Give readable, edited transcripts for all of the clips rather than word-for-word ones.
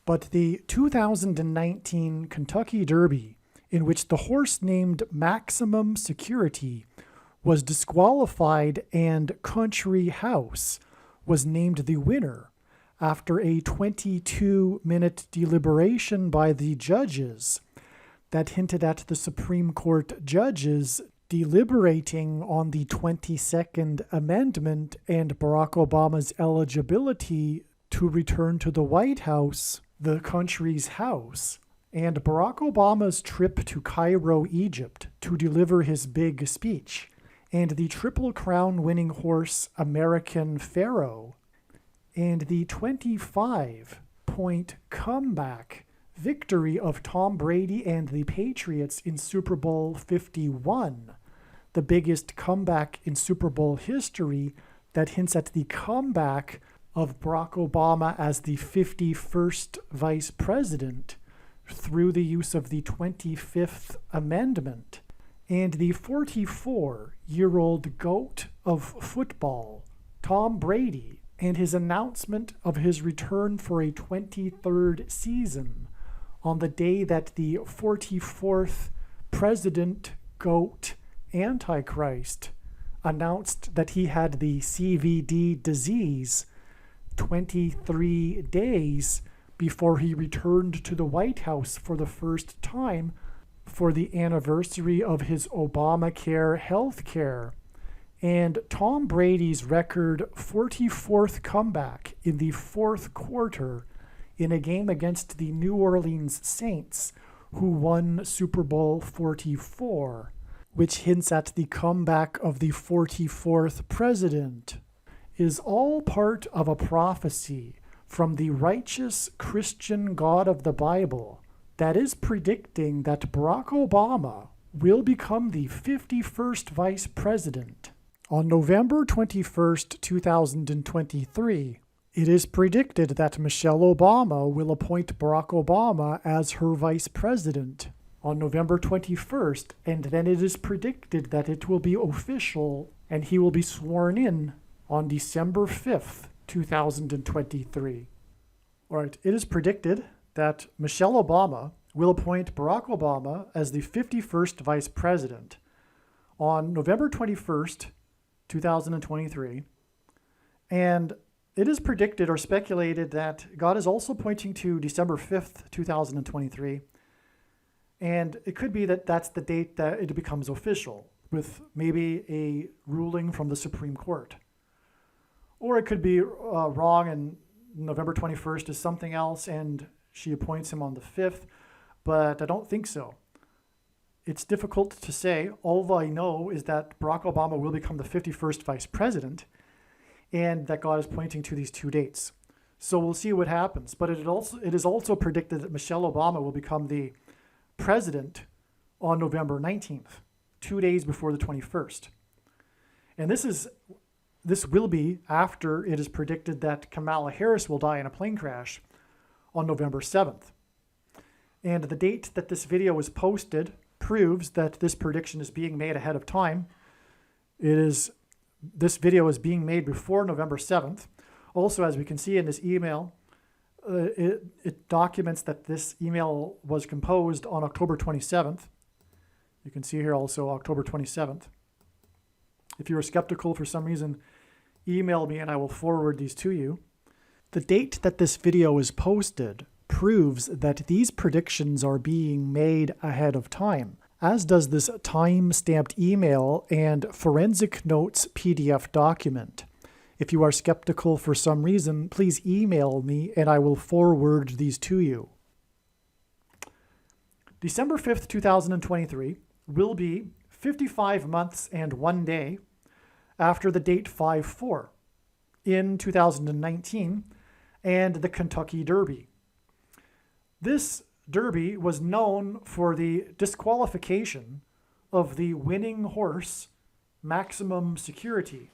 But the 2019 Kentucky Derby, in which the horse named Maximum Security was disqualified and Country House was named the winner after a 22-minute deliberation by the judges that hinted at the Supreme Court judges deliberating on the 22nd Amendment and Barack Obama's eligibility to return to the White House, the country's house, and Barack Obama's trip to Cairo, Egypt to deliver his big speech, and the Triple Crown winning horse American Pharoah, and the 25-point comeback victory of Tom Brady and the Patriots in Super Bowl 51, the biggest comeback in Super Bowl history that hints at the comeback of Barack Obama as the 51st vice president through the use of the 25th Amendment, and the 44-year-old GOAT of football, Tom Brady, and his announcement of his return for a 23rd season on the day that the 44th president, GOAT, Antichrist, announced that he had the CVD disease 23 days before he returned to the White House for the first time for the anniversary of his Obamacare health care. And Tom Brady's record 44th comeback in the fourth quarter in a game against the New Orleans Saints, who won Super Bowl 44, which hints at the comeback of the 44th president, is all part of a prophecy from the righteous Christian God of the Bible that is predicting that Barack Obama will become the 51st vice president. On November 21st, 2023, it is predicted that Michelle Obama will appoint Barack Obama as her vice president on November 21st, and then it is predicted that it will be official and he will be sworn in on December 5th, 2023. All right, it is predicted that Michelle Obama will appoint Barack Obama as the 51st vice president on November 21st, 2023. And it is predicted or speculated that God is also pointing to December 5th, 2023. And it could be that that's the date that it becomes official, with maybe a ruling from the Supreme Court. Or it could be wrong and November 21st is something else and she appoints him on the 5th, but I don't think so. It's difficult to say. All I know is that Barack Obama will become the 51st vice president and that God is pointing to these two dates. So we'll see what happens. But it is also predicted that Michelle Obama will become the president on November 19th, 2 days before the 21st. And this will be after it is predicted that Kamala Harris will die in a plane crash on November 7th. And the date that this video is posted proves that this prediction is being made ahead of time. This video is being made before November 7th. Also, as we can see in this email, it documents that this email was composed on October 27th. You can see here also October 27th. If you are skeptical for some reason, email me and I will forward these to you. The date that this video is posted proves that these predictions are being made ahead of time, as does this time-stamped email and forensic notes PDF document. If you are skeptical for some reason, please email me and I will forward these to you. December 5th, 2023 will be 55 months and 1 day after the date 5/4 in 2019 and the Kentucky Derby. This Derby was known for the disqualification of the winning horse, Maximum Security,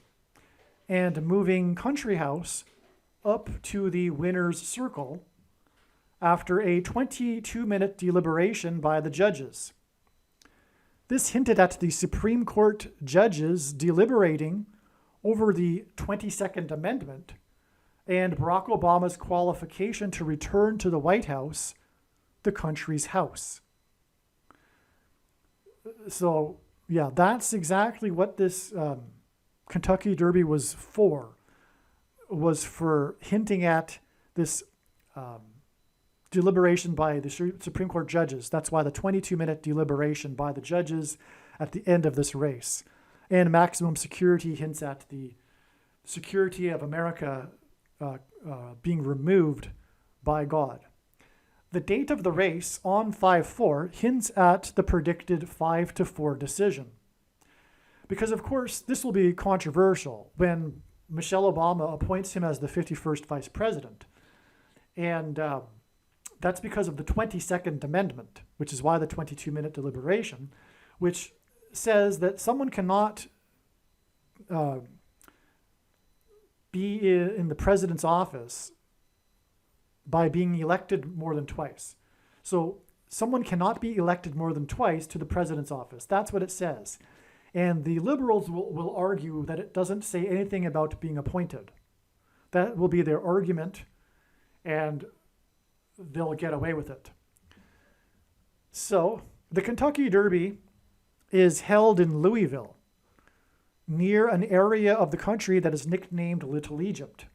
and moving Country House up to the winner's circle after a 22-minute deliberation by the judges. This hinted at the Supreme Court judges deliberating over the 22nd Amendment and Barack Obama's qualification to return to the White House, the country's house. So, yeah, that's exactly what this Kentucky Derby was for hinting at this deliberation by the Supreme Court judges. That's why the 22-minute deliberation by the judges at the end of this race. And maximum security hints at the security of America being removed by God. The date of the race on 5-4 hints at the predicted 5-4 decision. Because, of course, this will be controversial when Michelle Obama appoints him as the 51st vice president. And that's because of the 22nd Amendment, which is why the 22-minute deliberation, which says that someone cannot be in the president's office by being elected more than twice. So someone cannot be elected more than twice to the president's office. That's what it says. And the liberals will argue that it doesn't say anything about being appointed. That will be their argument, and they'll get away with it. So the Kentucky Derby is held in Louisville, near an area of the country that is nicknamed Little Egypt.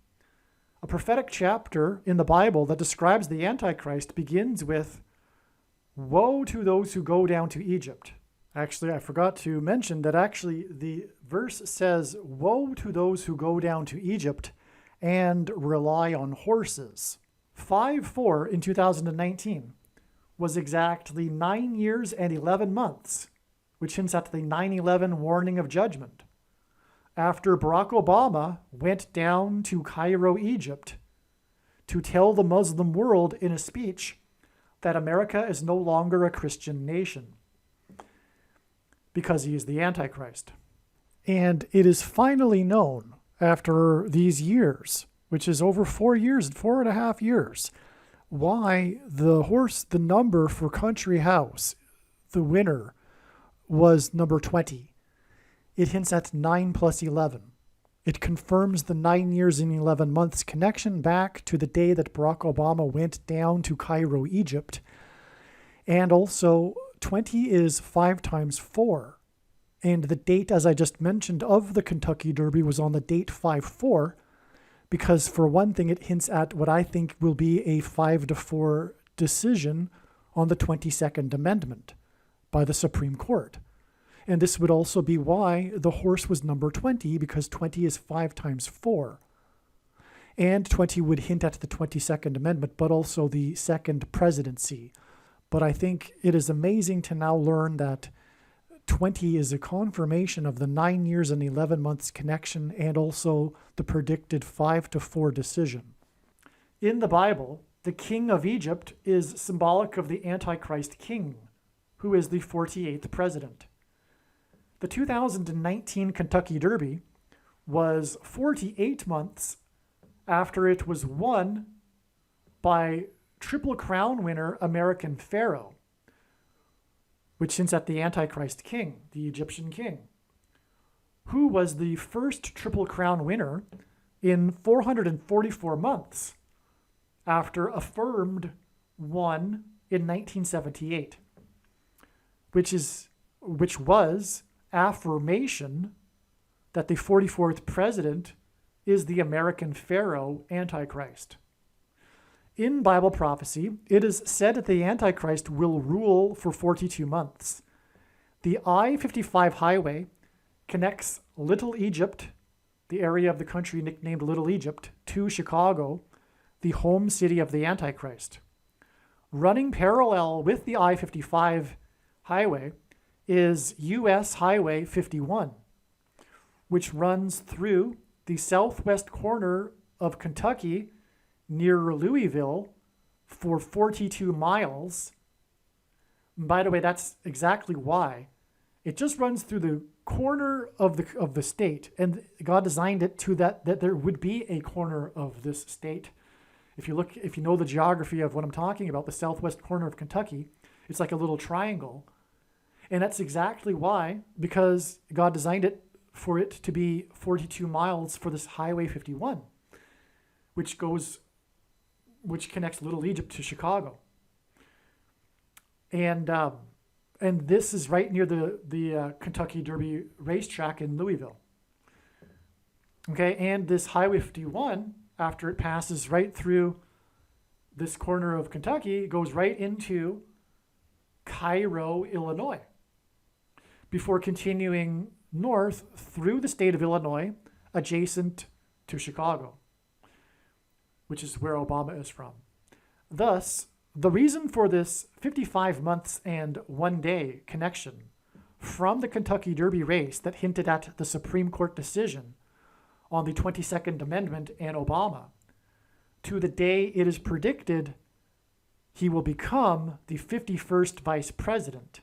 A prophetic chapter in the Bible that describes the Antichrist begins with, "Woe to those who go down to Egypt." Actually, I forgot to mention that actually the verse says, "Woe to those who go down to Egypt and rely on horses." 5-4 in 2019 was exactly 9 years and 11 months, which hints at the 9/11 warning of judgment, after Barack Obama went down to Cairo, Egypt, to tell the Muslim world in a speech that America is no longer a Christian nation because he is the Antichrist. And it is finally known after these years, which is over 4 years, 4.5 years, why the number for Country House, the winner, was number 20. It hints at 9 plus 11. It confirms the 9 years and 11 months connection back to the day that Barack Obama went down to Cairo, Egypt. And also, 20 is 5 times 4. And the date, as I just mentioned, of the Kentucky Derby was on the date 5-4, because for one thing, it hints at what I think will be a 5-4 decision on the 22nd Amendment by the Supreme Court. And this would also be why the horse was number 20, because 20 is 5 times 4. And 20 would hint at the 22nd Amendment, but also the second presidency. But I think it is amazing to now learn that 20 is a confirmation of the 9 years and 11 months connection, and also the predicted 5-4 decision. In the Bible, the king of Egypt is symbolic of the Antichrist king, who is the 48th president. The 2019 Kentucky Derby was 48 months after it was won by Triple Crown winner American Pharaoh, which hints at the Antichrist king, the Egyptian king, who was the first Triple Crown winner in 444 months after affirmed won in 1978, which was affirmation that the 44th president is the American Pharaoh Antichrist. In Bible prophecy, it is said that the Antichrist will rule for 42 months. The I-55 highway connects Little Egypt, the area of the country nicknamed Little Egypt, to Chicago, the home city of the Antichrist. Running parallel with the I-55 highway is U.S. Highway 51, which runs through the southwest corner of Kentucky near Louisville for 42 miles. And by the way, that's exactly why. It just runs through the corner of the state, and God designed it to that there would be a corner of this state. If you know the geography of what I'm talking about, the southwest corner of Kentucky, it's like a little triangle. And that's exactly why, because God designed it for it to be 42 miles for this Highway 51, which connects Little Egypt to Chicago. And this is right near the Kentucky Derby racetrack in Louisville. Okay, and this Highway 51, after it passes right through this corner of Kentucky, goes right into Cairo, Illinois, before continuing north through the state of Illinois, adjacent to Chicago, which is where Obama is from. Thus, the reason for this 55 months and 1 day connection from the Kentucky Derby race that hinted at the Supreme Court decision on the 22nd Amendment and Obama to the day it is predicted he will become the 51st vice president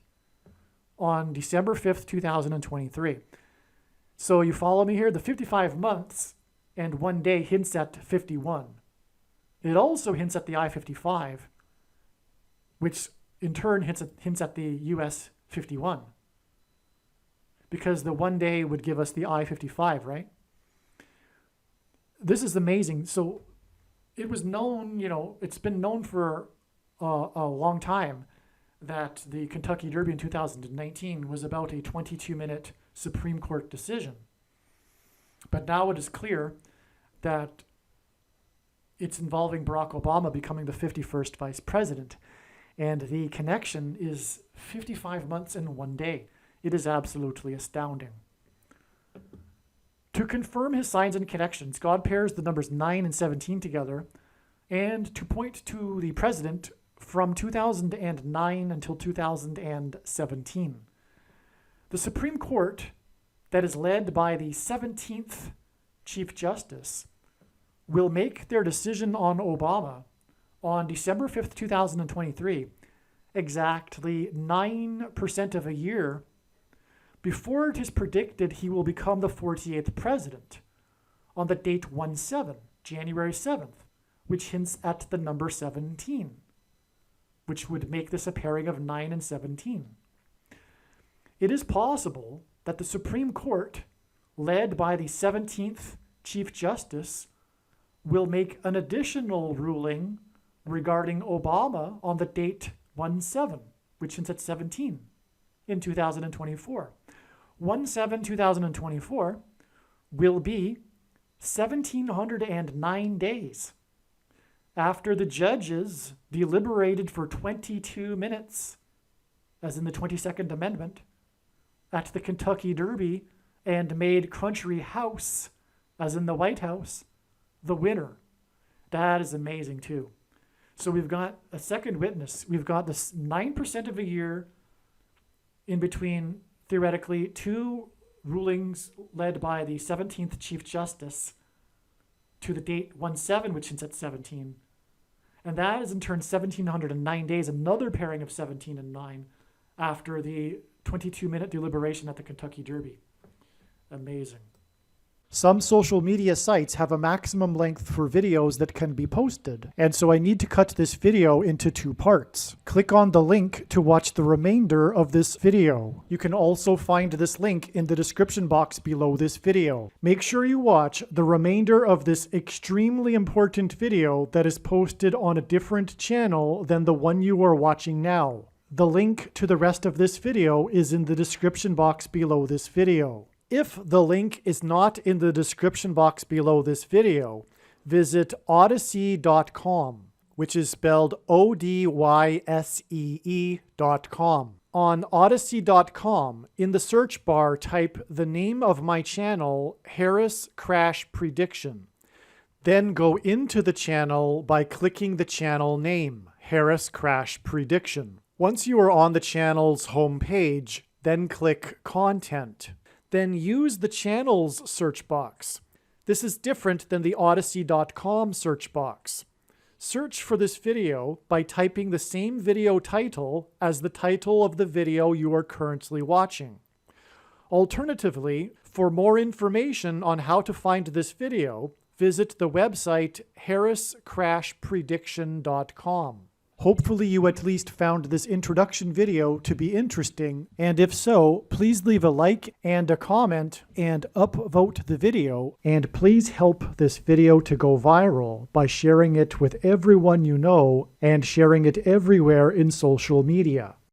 on December 5th, 2023. So you follow me here? The 55 months and 1 day hints at 51. It also hints at the I-55, which in turn hints at the US 51. Because the 1 day would give us the I-55, right? This is amazing. So it was known, it's been known for a long time that the Kentucky Derby in 2019 was about a 22-minute Supreme Court decision. But now it is clear that it's involving Barack Obama becoming the 51st vice president. And the connection is 55 months and 1 day. It is absolutely astounding. To confirm his signs and connections, God pairs the numbers 9 and 17 together, and to point to the president from 2009 until 2017. The Supreme Court, that is led by the 17th Chief Justice, will make their decision on Obama on December 5th, 2023, exactly 9% of a year before it is predicted he will become the 48th president on the date 1/7, January 7th, which hints at the number 17, which would make this a pairing of 9 and 17. It is possible that the Supreme Court, led by the 17th Chief Justice, will make an additional ruling regarding Obama on the date 1/7, which hints at 17 in 2024. 1/7/2024 will be 1,709 days after the judges deliberated for 22 minutes, as in the 22nd Amendment, at the Kentucky Derby and made Country House, as in the White House, the winner. That is amazing too. So we've got a second witness. We've got this 9% of a year in between, theoretically, two rulings led by the 17th Chief Justice to the date 1/7, which hints at 17. And that is in turn 1,709 days, another pairing of 17 and 9 after the 22-minute deliberation at the Kentucky Derby. Amazing. Some social media sites have a maximum length for videos that can be posted, and so I need to cut this video into 2 parts. Click on the link to watch the remainder of this video. You can also find this link in the description box below this video. Make sure you watch the remainder of this extremely important video that is posted on a different channel than the one you are watching now. The link to the rest of this video is in the description box below this video. If the link is not in the description box below this video, visit odyssey.com, which is spelled ODYSEE.com. On odyssey.com, in the search bar, type the name of my channel, Harris Crash Prediction. Then go into the channel by clicking the channel name, Harris Crash Prediction. Once you are on the channel's homepage, then click Content. Then use the channel's search box. This is different than the odyssey.com search box. Search for this video by typing the same video title as the title of the video you are currently watching. Alternatively, for more information on how to find this video, visit the website harriscrashprediction.com. Hopefully you at least found this introduction video to be interesting, and if so, please leave a like and a comment and upvote the video, and please help this video to go viral by sharing it with everyone you know and sharing it everywhere in social media.